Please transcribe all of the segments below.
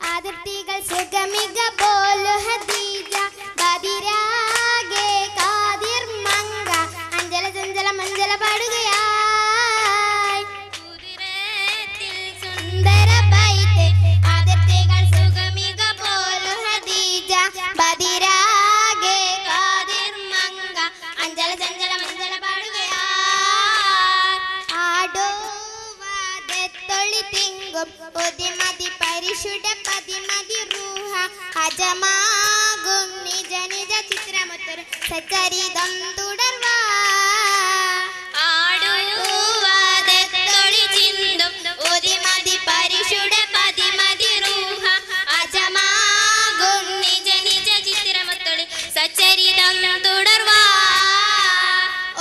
അതിർത്തികൾ സുഗമിക പോലു ഹദീജ ബദിരാകെ കാദിർ മങ്ക അഞ്ചല ചഞ്ചല മഞ്ചല പാടുകയായി സുന്ദര ബൈത്ത് അതിർത്തികൾ സുഗമിക പോലു ഹദീജ ബദിരാകെ കാദിർ മങ്ക അഞ്ചല ചഞ്ചല മഞ്ചല പാടുകയായി ആടോ വാദത്തൊളി തിങ്കും ഒതിമതി പരിശുദ്ധ പതിമതി റൂഹ അജമാകും നിജ നിജ ചിത്രമൊത്തൊരു സച്ചരിതം തുടർവാ ആടുവാദത്തൊളി ചിന്തും ഒതിമതി പരിശുദ്ധ പതിമതി റൂഹ അജമാകും നിജ നിജ ചിത്രമൊത്തൊരു സച്ചരിതം തുടർവാ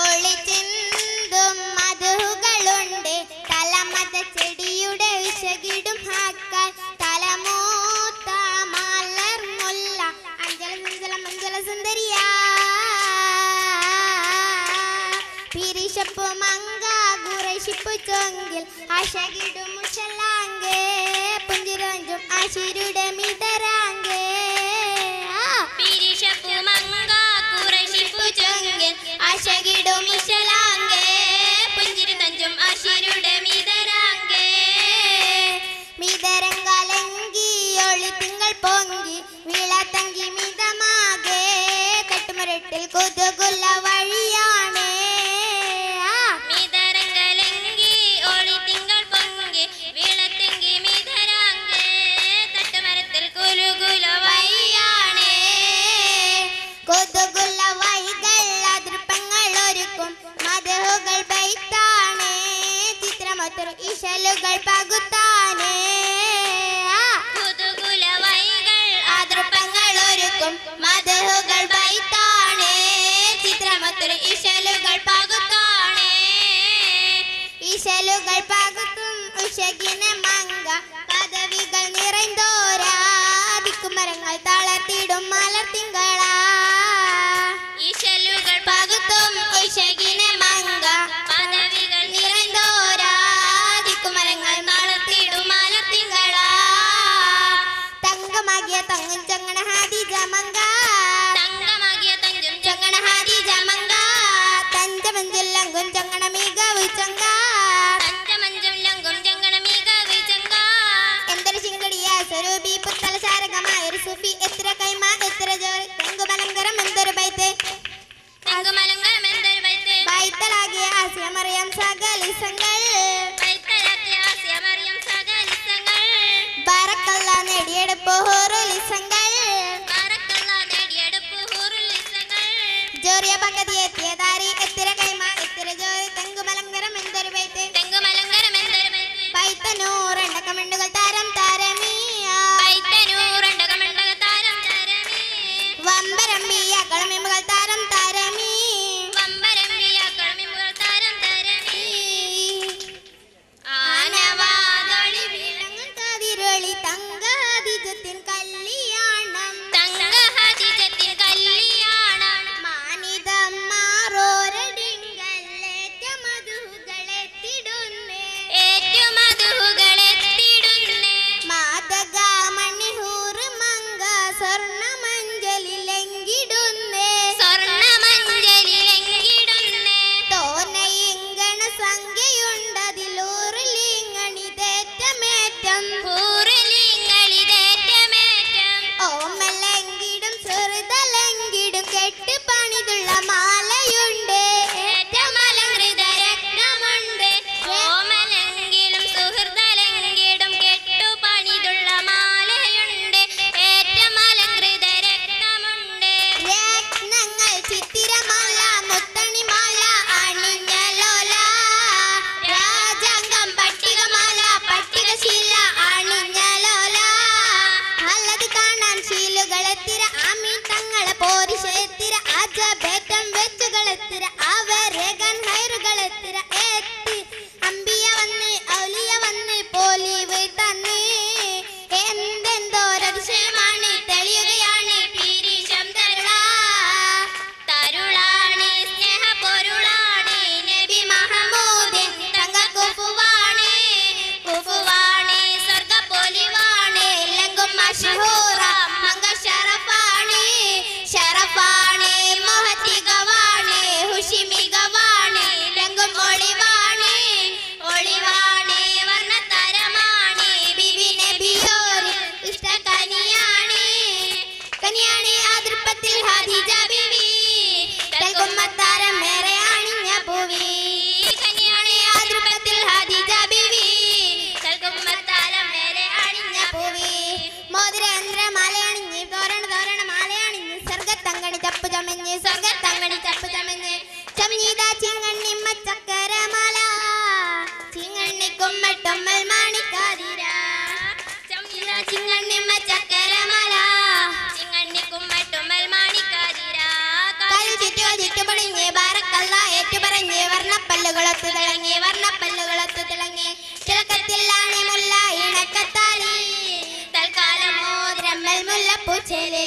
ഒളിച്ചിന്തും മധുകളുണ്ട് തലമത ചെടിയുടെ വിശകിടും ഹാക്കാൻ തലമൂത്ത മലർ മുല്ല അഞ്ചല ചഞ്ചല മഞ്ചല സുന്ദരിയാ പിരിശപ്പു മങ്ക ഗുറശിപ്പു ചൊങ്കിൽ ആശകിടും മുഷലാങ്കേ പുഞ്ചിരഞ്ചും ആശിരുടെ മിതരാങ്കേ പിരിശപ്പു മങ്ക ഗുറശിപ്പു ചൊങ്കിൽ ആശകിടും മുഷലാങ്കേ പുഞ്ചിരഞ്ചും ആശിരുടെ മിതരാങ്കേ മിതരങ്കലങ്കി ഒളി തിങ്കൾ പൊങ്കി വിളത്തങ്കി മിതമാകെ തട്ടുമരട്ടിൽ കൊതുകുള്ള വഴിയാണേ മിതരങ്കലങ്കി ഒളി തിങ്കൾ പൊങ്കി വിളത്തങ്കി മിതരാങ്കെ തട്ടുമരത്തിൽ കുലുകുല വഴിയാണേ കൊതുകുള്ള വഴികൾ അതിർപ്പങ്ങൾ ഒരുക്കും മധുകൾ ബൈത്താണേ ചിത്രമൊത്തൊരു ഇശലുകൾ പകുത്താനേ കൊതുകുല വഴികൾ അതിർപ്പങ്ങൾ ഒരുക്കും മധുകൾ ബൈത്താണേ ചിത്രമൊത്തൊരു ഇശലുകൾ പകുത്താണേ ഇശലുകൾ പകുത്തും ഉഷകിനെ മങ്ക പദവികൾ നിറൈന്തോരാ ദിക്കുമരങ്ങൾ തളർത്തിടും മലർത്തിങ്കളാ ഇശലുകൾ പകുത്തും ഉഷകിനെ മങ്ക പദവികൾ നിറൈന്തോരാ ദിക്കുമരങ്ങൾ തളർത്തിടും മലർത്തിങ്കളാ തങ്കമാകിയ തങ്ങും ചങ്ങണ ഹാദിജ മങ്ക തങ്കമാകിയ തഞ്ചും ചങ്ങണ ഹാദിജ മങ്ക തഞ്ചമഞ്ചും ലങ്കും ചങ്ങണ മികവ് ചങ്ക തഞ്ചമഞ്ചും ലങ്കും ചങ്ങണ മികവ് ചങ്ക എന്തൊരു ചിങ്കടിയ സ്വരൂപി പുത്തല ശാരകമായൊരു സൂഫി എത്ര കൈമ എത്ര ജോർ തെങ്കുമലങ്കരം എന്തൊരു ബൈത്ത് തെങ്കുമലങ്കരം എന്തൊരു ബൈത്ത് ബൈത്തലാകിയ ആസിയ മറിയം സകലിസങ്ങൾ ബൈത്തലാകിയ ആസിയ മറിയം സകലിസങ്ങൾ ബറക്കല്ല നേടിയെടുപ്പ് ഹോറുലിസങ്ങൾ ബറക്കല്ല നേടിയെടുപ്പ് ഹോറുലിസങ്ങൾ ജോറിയ പങ്കതി എത്തിയ ദാരി എത്ര കൈമ എത്ര ജോർ തെങ്കുമലങ്കരം എന്തൊരു ബൈത്ത് തെങ്കുമലങ്കരം എന്തൊരു ബൈത്ത് ബൈത്തനൂറണ്ട കമണ്ടുകൾ താരം താരമീയ ബൈത്തനൂറണ്ട കമണ്ടുകൾ താരം താരമീ വമ്പരമ്പിയ കളമിമുകൾ താരം താരമീ വമ്പരമ്പിയ കളമിമുകൾ താരം താരമീ ആനവാദൊളി വിളങ്ങും കതിരൊളി തങ്ക ഹദിജത്തിൻ കല്യാണം തങ്ക ഹദിജത്തിൻ കല്യാണം മാനിതമ്മ ഹാദിജ ബീവി തൽകുമ്മത്താരം മേറെ അണിഞ്ഞ പൂവി കന്യാണി ആദ്രൂപത്തിൽ ഹാദിജ ബീവി തൽകുമ്മത്താരം മേറെ അണിഞ്ഞ പൂവി മോതിരേന്ദ്ര മാലയണിഞ്ഞ് തോരണ മാലയണിഞ്ഞ് സ്വർഗത്തങ്കണി ചപ്പു ചമഞ്ഞ് ചമഞ്ഞിത ചിങ്ങണ്ണിമ്മ ചക്കരമാല ചിങ്ങണ്ണി കുമ്മട്ടമ്മൽ മാണിക്കാതിര ചിങ്ങണ്ണിമ്മ ചക്കരമാല ചിങ്ങണ്ണി കുമ്മട്ടമ്മൽ മാണിക്കാതിര കാലിൽ ചുറ്റു പണിഞ്ഞ് ബാറക്കല്ല ഏറ്റുപറഞ്ഞ് വർണ്ണപ്പല്ലുകളൊത്തു തിളങ്ങി തിളക്കത്തിലാണ് മുല്ല ഇണക്കത്താലി തൽക്കാലം മോതിരമ്മൽ മുല്ലപ്പൂച്ചേലേ.